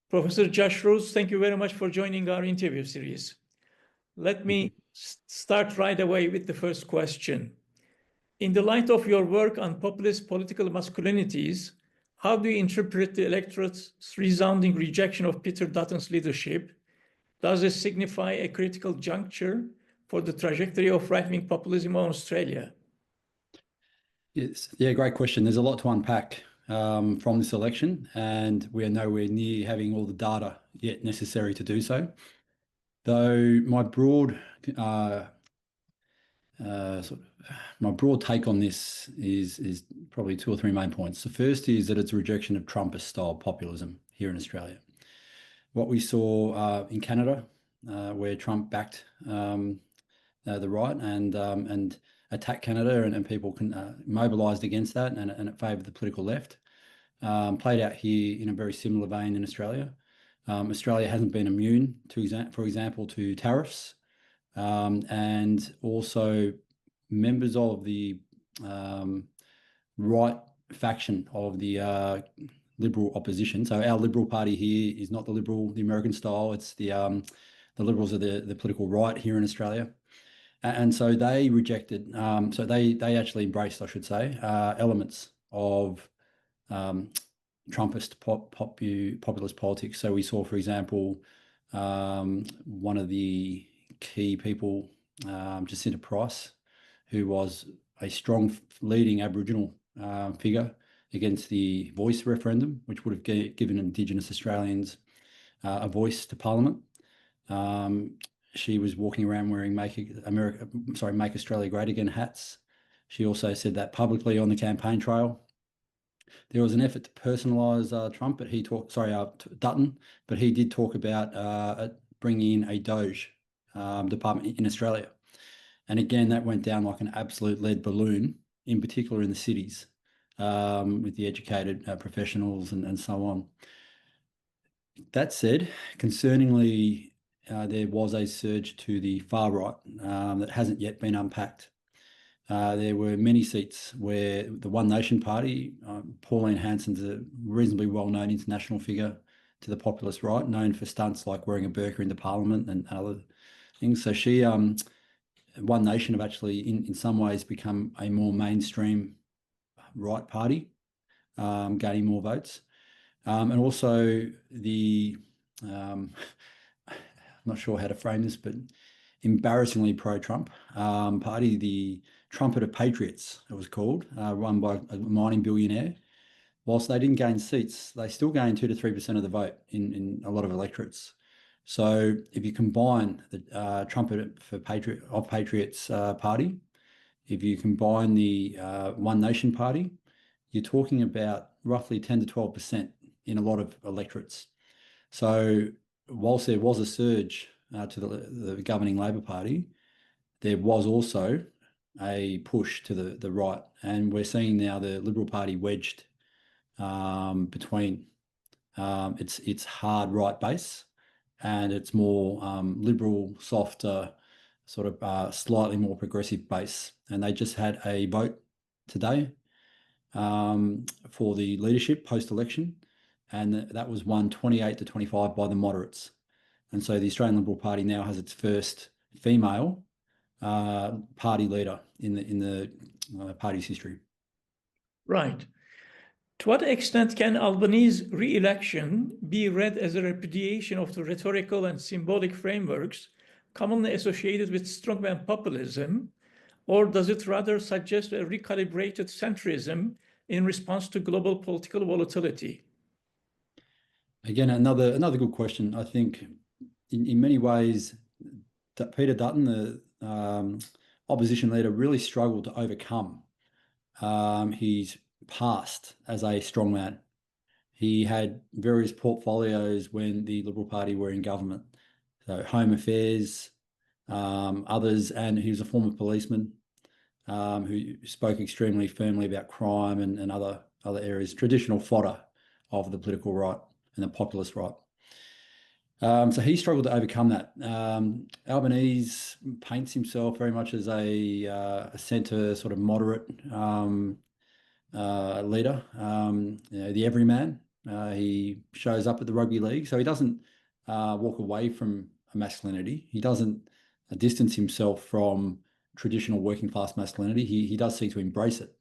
Professor Josh Roose, thank you very much for joining our interview series. Let me start right away with the first question. In the light of your work on populist political masculinities, how do you interpret the electorate's resounding rejection of Peter Dutton's leadership? Does this signify a critical juncture for the trajectory of right-wing populism in Australia? Yes, yeah, great question. There's a lot to unpack from this election, and we are nowhere near having all the data yet necessary to do so. Though my broad take on this is probably two or three main points. The first is that it's a rejection of Trumpist-Style populism here in Australia. What we saw in Canada, where Trump backed the right and attacked Canada, and people mobilised against that, and it favoured the political left, played out here in a very similar vein in Australia. Australia hasn't been immune, for example, to tariffs, and also members of the right faction of the Liberal opposition. So our Liberal Party here is not the Liberal, the American style. It's the Liberals are the political right here in Australia. And so they rejected, so they actually embraced, I should say, elements of Trumpist populist politics. So we saw, for example, one of the key people, Jacinta Price, who was a strong leading Aboriginal figure against the Voice referendum, which would have given Indigenous Australians a voice to Parliament. She was walking around wearing Make Australia Great Again hats. She also said that publicly on the campaign trail. There was an effort to personalise Trump, but Dutton, but he did talk about bringing in a Doge department in Australia. And again, that went down like an absolute lead balloon, in particular in the cities, with the educated professionals and so on. That said, concerningly, there was a surge to the far right that hasn't yet been unpacked. There were many seats where the One Nation Party, Pauline Hanson's a reasonably well-known international figure to the populist right, known for stunts like wearing a burqa into Parliament and other things. So she, One Nation have actually in some ways become a more mainstream right party, gaining more votes. And also the, I'm not sure how to frame this, but embarrassingly pro-Trump party, the Trumpet of Patriots, it was called, run by a mining billionaire. Whilst they didn't gain seats, they still gained 2 to 3% of the vote in a lot of electorates. So if you combine the Trumpet of Patriots party, if you combine the One Nation Party, you're talking about roughly 10 to 12% in a lot of electorates. So whilst there was a surge to the governing Labor Party, there was also a push to the right. And we're seeing now the Liberal Party wedged between its hard right base and its more liberal, softer, sort of slightly more progressive base. And they just had a vote today for the leadership post-election, and that was won 28 to 25 by the moderates. And so the Australian Liberal Party now has its first female party leader in the party's history. Right. To what extent can Albanese's re-election be read as a repudiation of the rhetorical and symbolic frameworks commonly associated with strongman populism, or does it rather suggest a recalibrated centrism in response to global political volatility? Again, another good question. I think in many ways, Peter Dutton, the opposition leader, really struggled to overcome his past as a strongman. He had various portfolios when the Liberal Party were in government, so Home Affairs, others, and he was a former policeman who spoke extremely firmly about crime and other areas, traditional fodder of the political right and the populist right. So he struggled to overcome that. Albanese paints himself very much as a centre sort of moderate leader, the everyman, He shows up at the rugby league. So he doesn't walk away from a masculinity. He doesn't distance himself from traditional working class masculinity. He does seek to embrace it,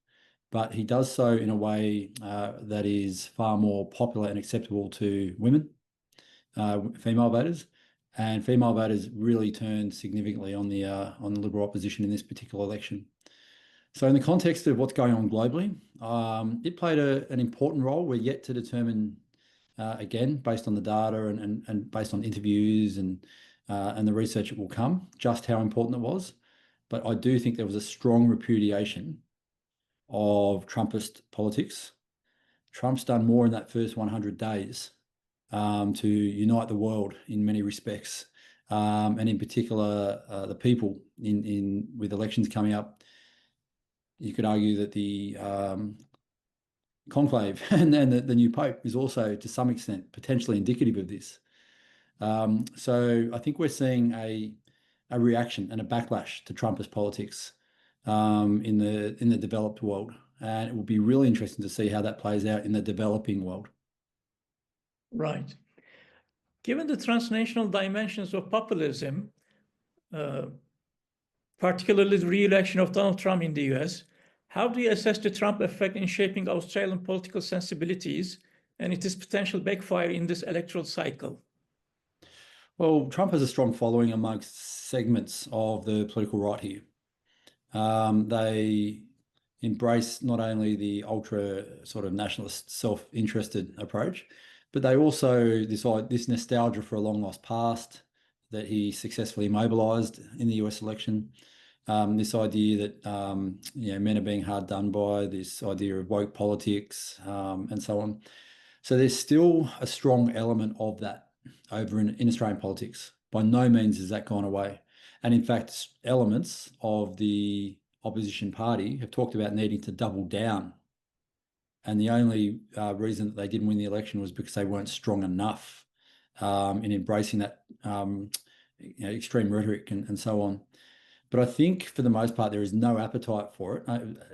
but he does so in a way that is far more popular and acceptable to women, female voters. And female voters really turned significantly on the Liberal opposition in this particular election. So in the context of what's going on globally, it played an important role. We're yet to determine, again, based on the data and based on interviews and the research that will come, just how important it was. But I do think there was a strong repudiation of Trumpist politics. Trump's done more in that first 100 days to unite the world in many respects, and in particular the people with elections coming up. You could argue that the conclave and then the new Pope is also to some extent potentially indicative of this. So I think we're seeing a reaction and a backlash to Trumpist politics in the developed world, and it will be really interesting to see how that plays out in the developing world. Right. Given the transnational dimensions of populism, particularly the re-election of Donald Trump in the US, how do you assess the Trump effect in shaping Australian political sensibilities and its potential backfire in this electoral cycle? Well, Trump has a strong following amongst segments of the political right here. They embrace not only the ultra sort of nationalist, self-interested approach, but they also this nostalgia for a long lost past that he successfully mobilized in the US election. This idea that men are being hard done by, this idea of woke politics, and so on. So there's still a strong element of that over in Australian politics. By no means has that gone away. And in fact, elements of the opposition party have talked about needing to double down. And the only reason that they didn't win the election was because they weren't strong enough in embracing that extreme rhetoric and so on. But I think for the most part, there is no appetite for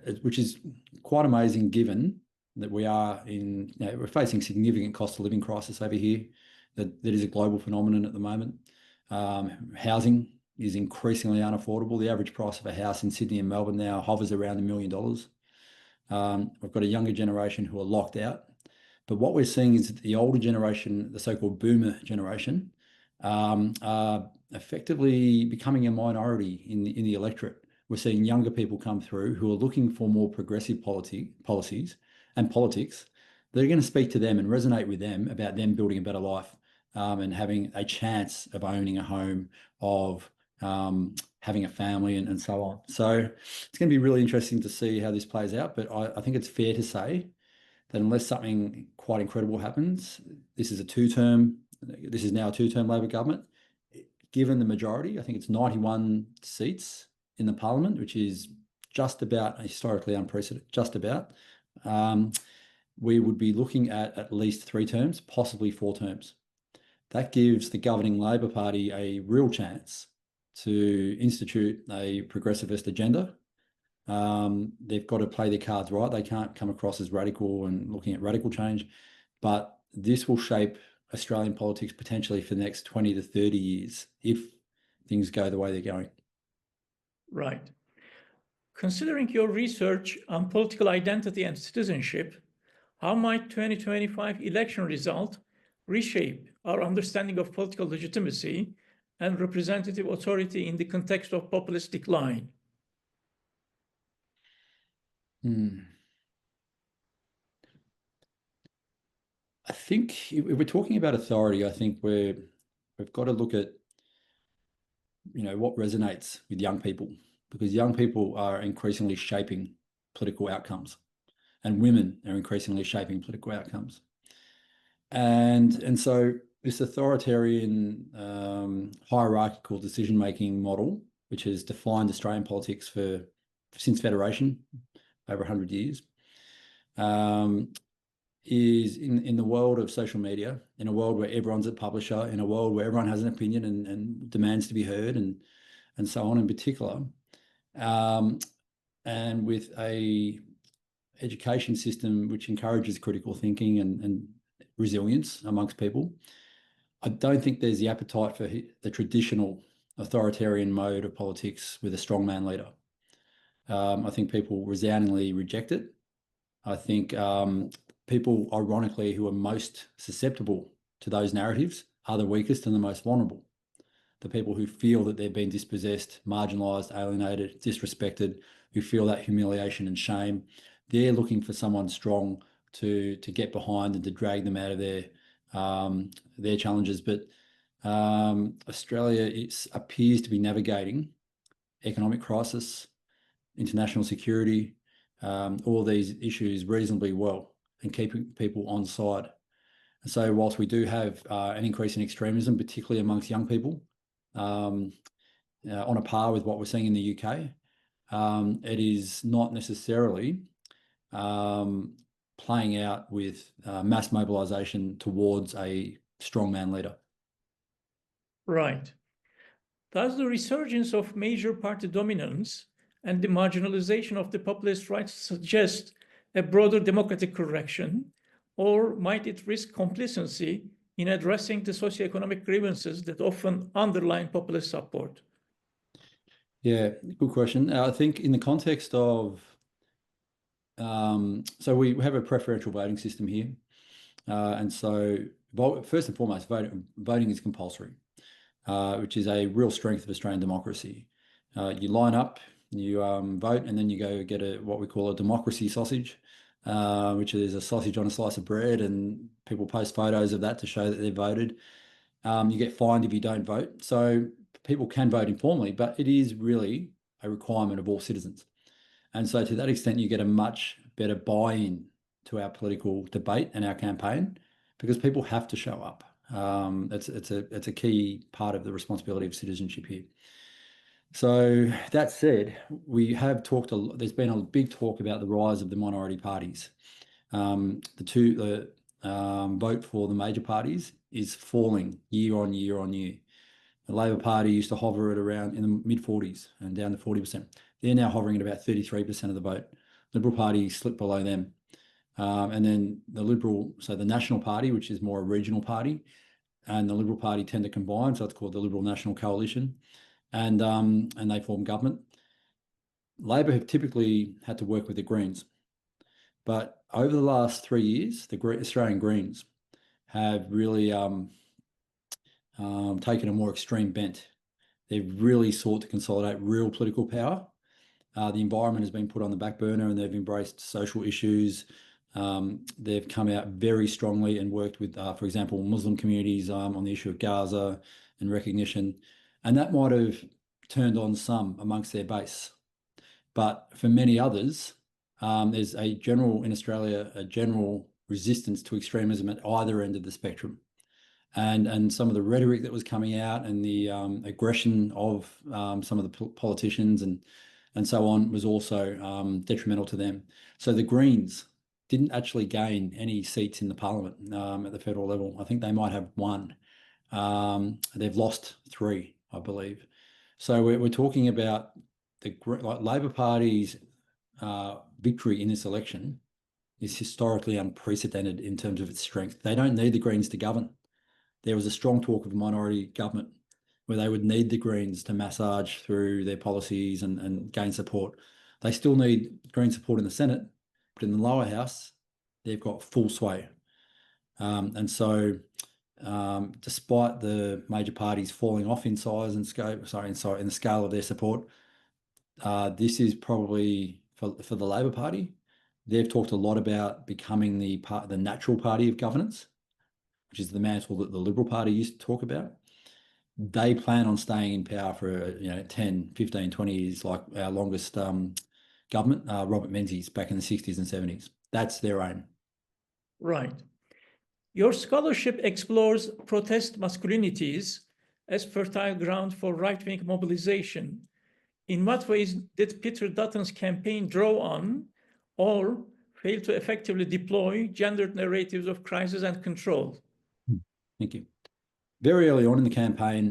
it, which is quite amazing given that we're facing significant cost of living crisis over here. That is a global phenomenon at the moment. Housing is increasingly unaffordable. The average price of a house in Sydney and Melbourne now hovers around $1 million. We've got a younger generation who are locked out. But what we're seeing is that the older generation, the so-called boomer generation, are effectively becoming a minority in the electorate. We're seeing younger people come through who are looking for more progressive policies and politics that are going to speak to them and resonate with them about them building a better life and having a chance of owning a home, of having a family and so on. So it's going to be really interesting to see how this plays out. But I think it's fair to say that unless something quite incredible happens, this is now a two-term Labor government. Given the majority, I think it's 91 seats in the parliament, which is just about historically unprecedented, just about. We would be looking at least 3 terms, possibly 4 terms. That gives the governing Labor Party a real chance to institute a progressivist agenda. They've got to play their cards right. They can't come across as radical and looking at radical change, but this will shape Australian politics potentially for the next 20 to 30 years if things go the way they're going. Right. Considering your research on political identity and citizenship, how might 2025 election result reshape our understanding of political legitimacy and representative authority in the context of populist decline? I think if we're talking about authority, I think we've got to look at what resonates with young people, because young people are increasingly shaping political outcomes, and women are increasingly shaping political outcomes. And so this authoritarian hierarchical decision-making model, which has defined Australian politics since Federation, over 100 years, is in the world of social media, in a world where everyone's a publisher, in a world where everyone has an opinion and demands to be heard and so on in particular, and with a education system which encourages critical thinking and resilience amongst people. I don't think there's the appetite for the traditional authoritarian mode of politics with a strongman leader. I think people resoundingly reject it. I think people, ironically, who are most susceptible to those narratives are the weakest and the most vulnerable. The people who feel that they've been dispossessed, marginalised, alienated, disrespected, who feel that humiliation and shame, they're looking for someone strong to get behind and to drag them out of their challenges. But Australia appears to be navigating economic crisis, international security, all these issues reasonably well and keeping people on side. And so whilst we do have an increase in extremism, particularly amongst young people, on a par with what we're seeing in the UK, it is not necessarily playing out with mass mobilisation towards a strongman leader. Right. Does the resurgence of major party dominance and the marginalization of the populist right suggest a broader democratic correction, or might it risk complacency in addressing the socioeconomic grievances that often underline populist support? Yeah, good question. I think in the context of, so we have a preferential voting system here. And so first and foremost, voting is compulsory, which is a real strength of Australian democracy. You line up, you vote, and then you go get what we call a democracy sausage, which is a sausage on a slice of bread, and people post photos of that to show that they've voted. You get fined if you don't vote. So people can vote informally, but it is really a requirement of all citizens. And so to that extent, you get a much better buy-in to our political debate and our campaign because people have to show up. It's a key part of the responsibility of citizenship here. So that said, we have talked there's been a big talk about the rise of the minority parties. The vote for the major parties is falling year on year on year. The Labor Party used to hover at around in the mid-40s and down to 40%. They're now hovering at about 33% of the vote. Liberal Party slipped below them. And then the National Party, which is more a regional party, and the Liberal Party tend to combine, so it's called the Liberal National Coalition, and they form government. Labor have typically had to work with the Greens. But over the last 3 years, the Australian Greens have really taken a more extreme bent. They've really sought to consolidate real political power. The environment has been put on the back burner and they've embraced social issues. They've come out very strongly and worked with, for example, Muslim communities on the issue of Gaza and recognition. And that might have turned on some amongst their base. But for many others, there's in Australia, a general resistance to extremism at either end of the spectrum. And some of the rhetoric that was coming out and the aggression of some of the politicians and so on was also detrimental to them. So the Greens didn't actually gain any seats in the parliament at the federal level. I think they might have one. They've lost 3, I believe. So we're talking about the Labor Party's victory in this election is historically unprecedented in terms of its strength. They don't need the Greens to govern. There was a strong talk of a minority government where they would need the Greens to massage through their policies and gain support. They still need Green support in the Senate, but in the lower house, they've got full sway. And so despite the major parties falling off in size and scope, in the scale of their support, this is probably for the Labor Party. They've talked a lot about becoming the natural party of governance, which is the mantle that the Liberal Party used to talk about. They plan on staying in power for 10, 15, 20 years, like our longest government, Robert Menzies, back in the 60s and 70s. That's their aim. Right. Your scholarship explores protest masculinities as fertile ground for right-wing mobilization. In what ways did Peter Dutton's campaign draw on or fail to effectively deploy gendered narratives of crisis and control? Thank you. Very early on in the campaign,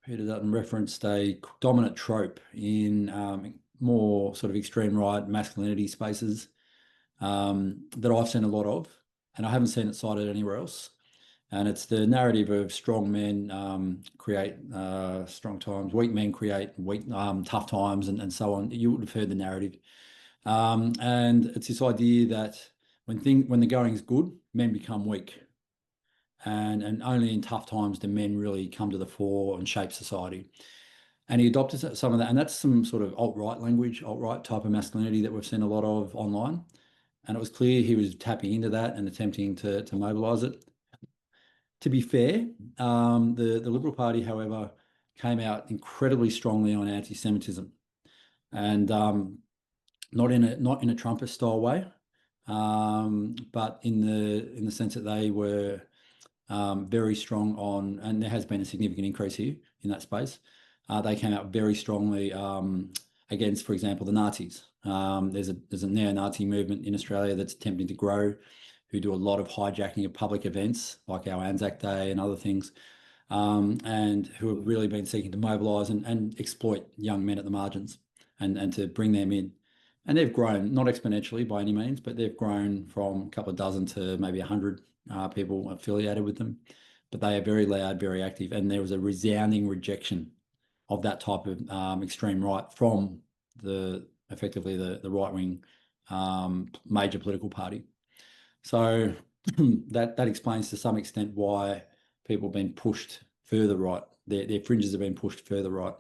Peter Dutton referenced a dominant trope in more sort of extreme right masculinity spaces that I've seen a lot of. and I haven't seen it cited anywhere else. And it's the narrative of strong men create strong times, weak men create tough times, and so on. You would have heard the narrative. And it's this idea that when the going's good, men become weak. And only in tough times do men really come to the fore and shape society. And he adopted some of that, and that's some sort of alt-right language, alt-right type of masculinity that we've seen a lot of online. And it was clear he was tapping into that and attempting to mobilise it. To be fair, the Liberal Party, however, came out incredibly strongly on anti-Semitism, and not in a Trumpist-style way, but in the sense that they were very strong on, and there has been a significant increase here in that space. They came out very strongly against, for example, the Nazis. There's a neo-Nazi movement in Australia that's attempting to grow, who do a lot of hijacking of public events like our Anzac Day and other things, and who have really been seeking to mobilise and exploit young men at the margins and to bring them in. And they've grown, not exponentially by any means, but they've grown from a couple of dozen to maybe 100 people affiliated with them. But they are very loud, very active, and there was a resounding rejection of that type of extreme right from effectively the right-wing major political party. So that explains to some extent why people have been pushed further right. Their fringes have been pushed further right.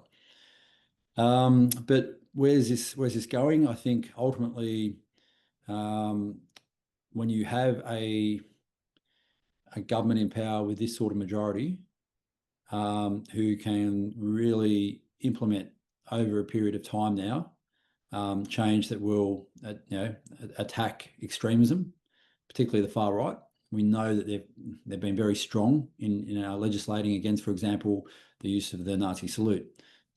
But where's this going? I think ultimately, when you have a government in power with this sort of majority, who can really implement over a period of time now change that will attack extremism, particularly the far right. We know that they've been very strong in our legislating against, for example, the use of the Nazi salute,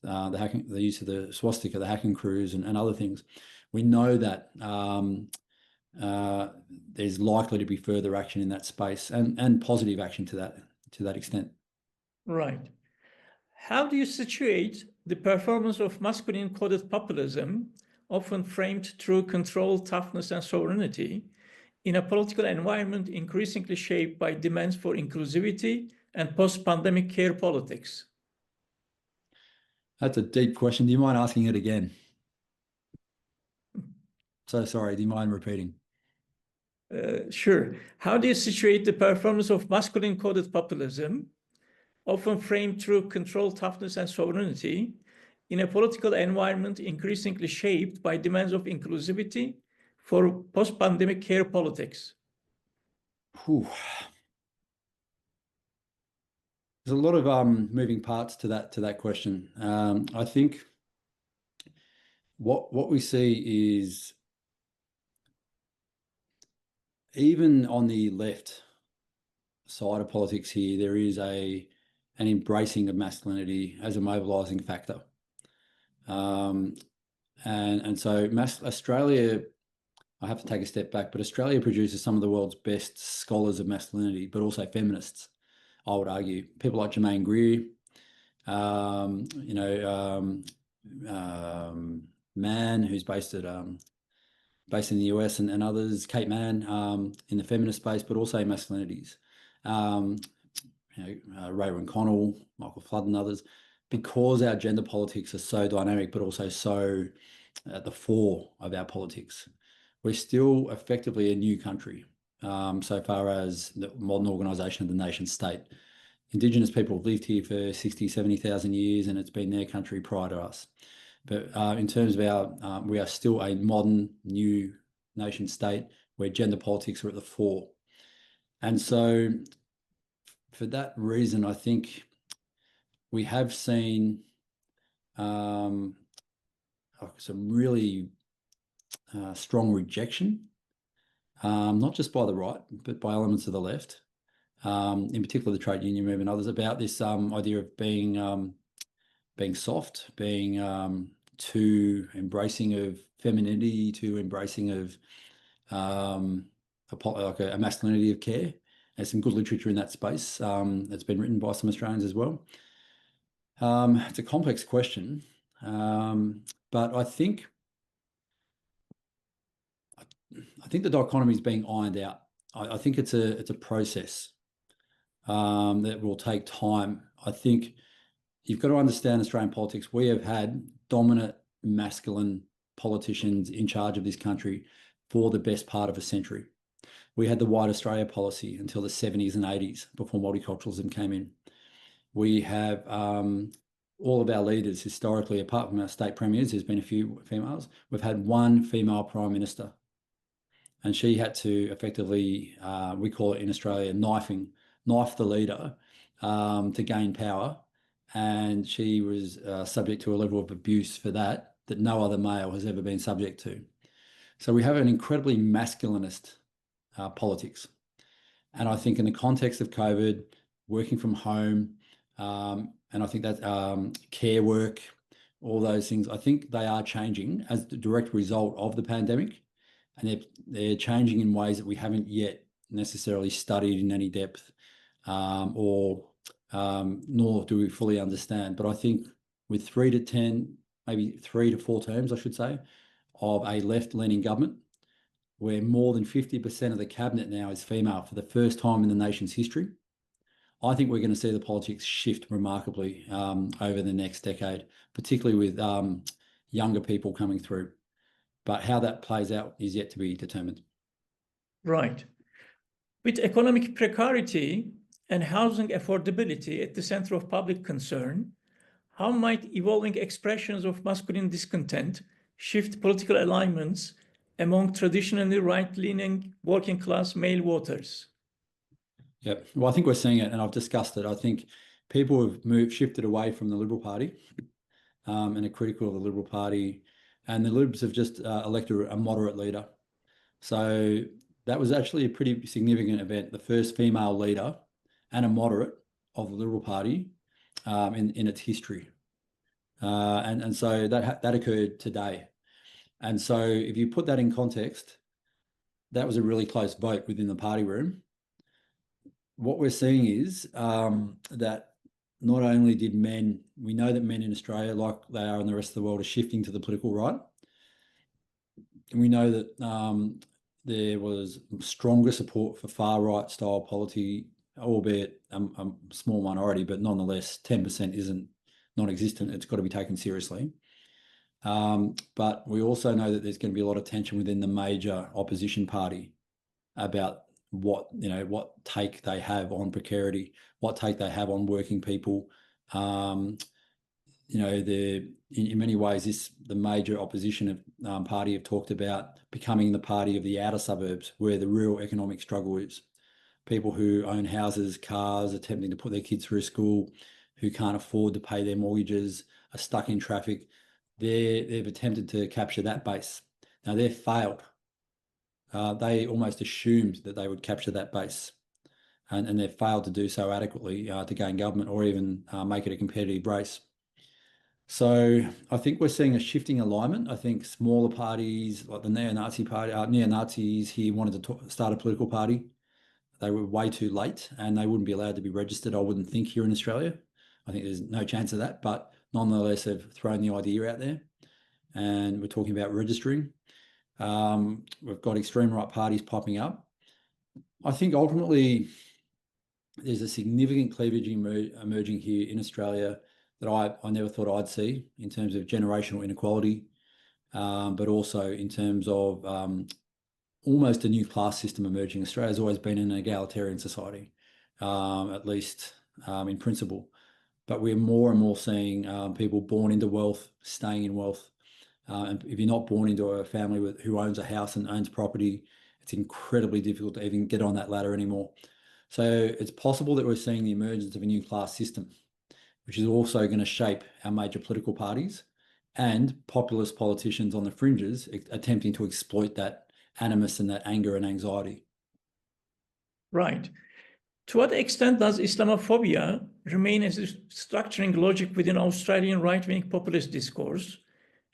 the use of the swastika, the Hakenkreuz, and other things. We know that there's likely to be further action in that space and positive action to that extent. Right. How do you situate the performance of masculine coded populism, often framed through control, toughness, and sovereignty, in a political environment increasingly shaped by demands for inclusivity and post-pandemic care politics? That's a deep question. Do you mind asking it again? So sorry, do you mind repeating? Sure. How do you situate the performance of masculine coded populism, often framed through control, toughness, and sovereignty, in a political environment increasingly shaped by demands of inclusivity for post-pandemic care politics? Whew. There's a lot of moving parts to that question. I think what we see is, even on the left side of politics here, there is an embracing of masculinity as a mobilising factor. And so Australia, I have to take a step back, but Australia produces some of the world's best scholars of masculinity, but also feminists, I would argue. People like Germaine Greer, Mann, who's based in the US, and others, Kate Mann, in the feminist space, but also masculinities. Ray Connell, Michael Flood, and others, because our gender politics are so dynamic, but also so at the fore of our politics. We're still effectively a new country, so far as the modern organisation of the nation state. Indigenous people have lived here for 60, 70,000 years, and it's been their country prior to us. But in terms of we are still a modern, new nation state where gender politics are at the fore. And so for that reason, I think we have seen some really strong rejection, not just by the right, but by elements of the left, in particular the trade union movement and others, about this idea of being soft, being too embracing of femininity, too embracing of a masculinity of care. There's some good literature in that space that's been written by some Australians as well. It's a complex question, but I think the dichotomy is being ironed out I think it's a process that will take time. I think you've got to understand Australian politics. We have had dominant masculine politicians in charge of this country for the best part of a century. We had the White Australia policy until the 70s and 80s before multiculturalism came in. We have all of our leaders historically, apart from our state premiers, there's been a few females, we've had one female prime minister. And she had to effectively, we call it in Australia, knife the leader to gain power. And she was subject to a level of abuse for that no other male has ever been subject to. So we have an incredibly masculinist politics. And I think in the context of COVID, working from home, and I think that care work, all those things, I think they are changing as the direct result of the pandemic. And they're changing in ways that we haven't yet necessarily studied in any depth, nor do we fully understand. But I think with 3 to 10, maybe 3 to 4 terms, I should say, of a left-leaning government, where more than 50% of the cabinet now is female for the first time in the nation's history, I think we're going to see the politics shift remarkably over the next decade, particularly with younger people coming through. But how that plays out is yet to be determined. Right. With economic precarity and housing affordability at the center of public concern, how might evolving expressions of masculine discontent shift political alignments among traditionally right-leaning working-class male voters? Yep. Well, I think we're seeing it, and I've discussed it. I think people have shifted away from the Liberal Party and are critical of the Liberal Party, and the Libs have just elected a moderate leader. So that was actually a pretty significant event, the first female leader and a moderate of the Liberal Party in its history. And so that occurred today. And so if you put that in context, that was a really close vote within the party room. What we're seeing is that not only did we know that men in Australia, like they are in the rest of the world, are shifting to the political right. And we know that there was stronger support for far right style polity, albeit a small minority, but nonetheless, 10% isn't non-existent. It's got to be taken seriously. But we also know that there's going to be a lot of tension within the major opposition party about what take they have on precarity, what take they have on working people. In many ways, the major opposition party have talked about becoming the party of the outer suburbs, where the real economic struggle is. People who own houses, cars, attempting to put their kids through school, who can't afford to pay their mortgages, are stuck in traffic. They've attempted to capture that base. Now they've failed. They almost assumed that they would capture that base, and they've failed to do so adequately to gain government or even make it a competitive race. So I think we're seeing a shifting alignment. I think smaller parties like the neo-Nazi party, neo-Nazis here wanted to start a political party. They were way too late, and they wouldn't be allowed to be registered, I wouldn't think, here in Australia. I think there's no chance of that, but nonetheless, they've thrown the idea out there, and we're talking about registering. We've got extreme right parties popping up. I think ultimately there's a significant cleavage emerging here in Australia that I never thought I'd see in terms of generational inequality, but also in terms of almost a new class system emerging. Australia's always been an egalitarian society, at least in principle. But we're more and more seeing people born into wealth, staying in wealth. And if you're not born into a family who owns a house and owns property, it's incredibly difficult to even get on that ladder anymore. So it's possible that we're seeing the emergence of a new class system, which is also going to shape our major political parties and populist politicians on the fringes attempting to exploit that animus and that anger and anxiety. Right. To what extent does Islamophobia remain as a structuring logic within Australian right-wing populist discourse?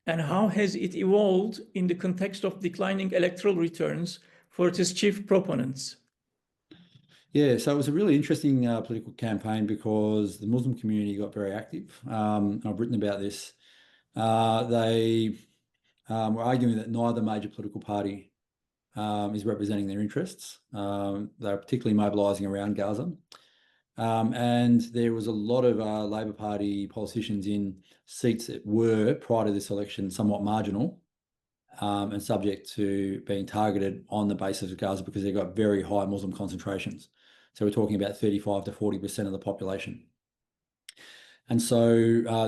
And how has it evolved in the context of declining electoral returns for its chief proponents? Yeah, so it was a really interesting political campaign because the Muslim community got very active. And I've written about this. They were arguing that neither major political party is representing their interests. They're particularly mobilising around Gaza. And there was a lot of Labor Party politicians in seats that were, prior to this election, somewhat marginal and subject to being targeted on the basis of Gaza because they've got very high Muslim concentrations. So we're talking about 35 to 40% of the population. And so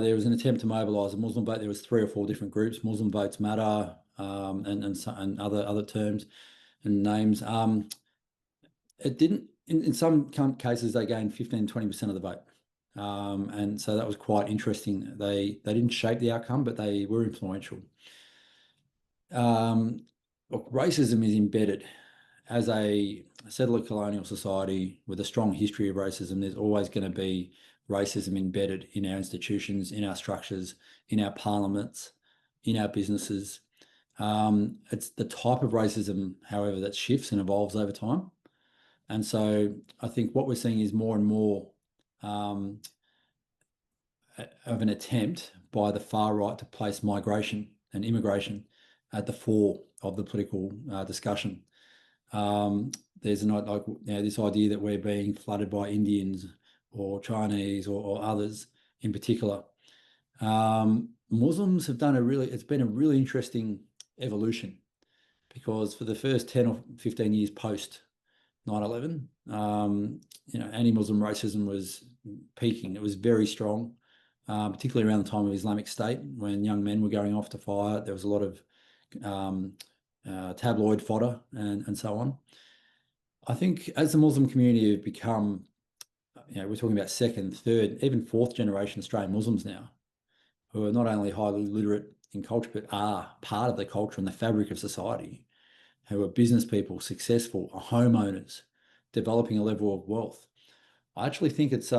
there was an attempt to mobilise a Muslim vote. There was 3 or 4 different groups, Muslim Votes Matter and other terms and names. It didn't, in some cases, they gained 15, 20% of the vote. And so that was quite interesting. They didn't shape the outcome, but they were influential. Look, racism is embedded. As a settler colonial society with a strong history of racism, there's always going to be racism embedded in our institutions, in our structures, in our parliaments, in our businesses. It's the type of racism, however, that shifts and evolves over time. And so I think what we're seeing is more and more of an attempt by the far right to place migration and immigration at the fore of the political discussion. There's this idea that we're being flooded by Indians or Chinese or others in particular. Muslims have done it's been a really interesting evolution because for the first 10 or 15 years post 9/11, anti-Muslim racism was peaking. It was very strong, particularly around the time of Islamic State when young men were going off to fire. There was a lot of tabloid fodder and so on. I think as the Muslim community have become, we're talking about 2nd, 3rd, even 4th generation Australian Muslims now, who are not only highly literate in culture, but are part of the culture and the fabric of society, who are business people, successful, are homeowners, developing a level of wealth. I actually think it's,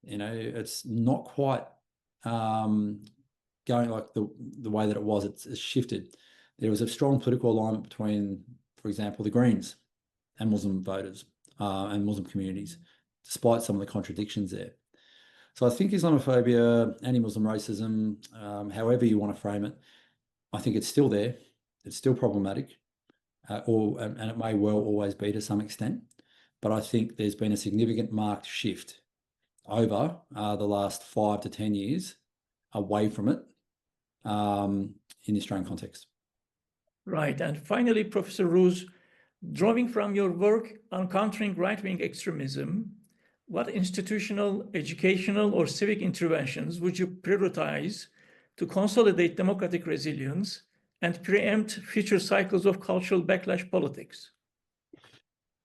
it's not quite going like the way that it was. It's shifted. There was a strong political alignment between, for example, the Greens and Muslim voters and Muslim communities, despite some of the contradictions there. So I think Islamophobia, anti-Muslim racism, however you want to frame it, I think it's still there. It's still problematic, and it may well always be to some extent. But I think there's been a significant marked shift over the last 5 to 10 years away from it in the Australian context. Right. And finally, Professor Roose, drawing from your work on countering right-wing extremism, what institutional, educational, or civic interventions would you prioritize to consolidate democratic resilience and preempt future cycles of cultural backlash politics?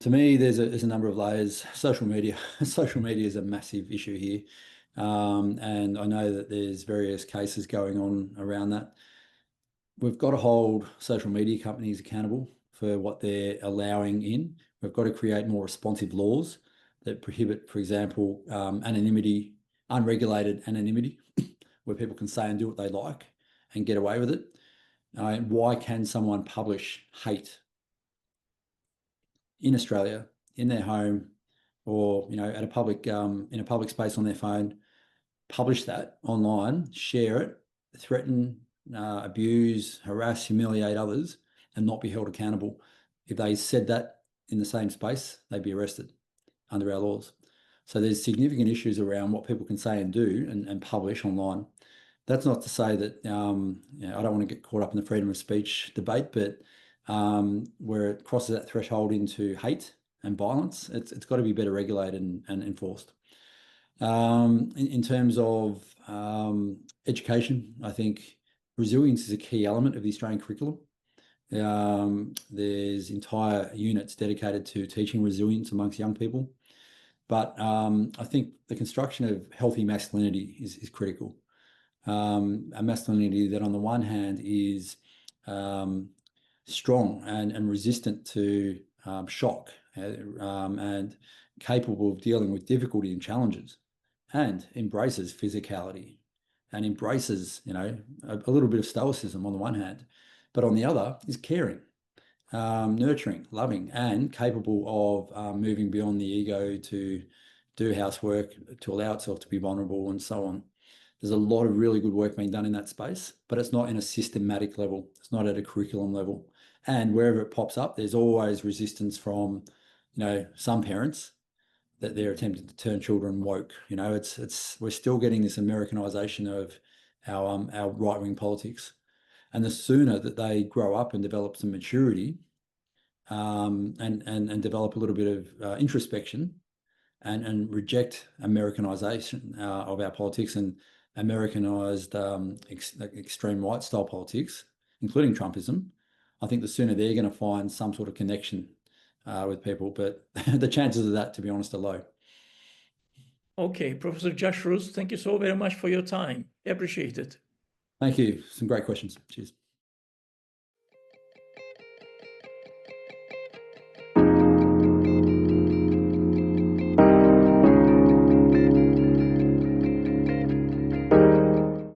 To me, there's a number of layers. Social media is a massive issue here. And I know that there's various cases going on around that. We've got to hold social media companies accountable for what they're allowing in. We've got to create more responsive laws that prohibit, for example, anonymity, unregulated anonymity, where people can say and do what they like and get away with it. Why can someone publish hate in Australia, in their home, or at a public in a public space on their phone, publish that online, share it, threaten, abuse, harass, humiliate others, and not be held accountable? If they said that in the same space, they'd be arrested under our laws. So there's significant issues around what people can say and do and publish online. That's not to say that I don't want to get caught up in the freedom of speech debate, but where it crosses that threshold into hate and violence, it's got to be better regulated and enforced. In terms of education, I think resilience is a key element of the Australian curriculum. There's entire units dedicated to teaching resilience amongst young people. But I think the construction of healthy masculinity is critical. A masculinity that on the one hand is strong and resistant to shock and capable of dealing with difficulty and challenges, and embraces physicality and embraces, a little bit of stoicism on the one hand, but on the other is caring, nurturing, loving, and capable of moving beyond the ego to do housework, to allow itself to be vulnerable and so on. There's a lot of really good work being done in that space, but it's not in a systematic level. It's not at a curriculum level. And wherever it pops up, there's always resistance from, some parents that they're attempting to turn children woke. We're still getting this Americanization of our right-wing politics. And the sooner that they grow up and develop some maturity, and develop a little bit of introspection and reject Americanization of our politics and Americanized extreme right style politics, including Trumpism, I think the sooner they're going to find some sort of connection with people. But the chances of that, to be honest, are low. Okay, Professor Josh Roose, thank you so very much for your time. Appreciate it. Thank you. Some great questions. Cheers.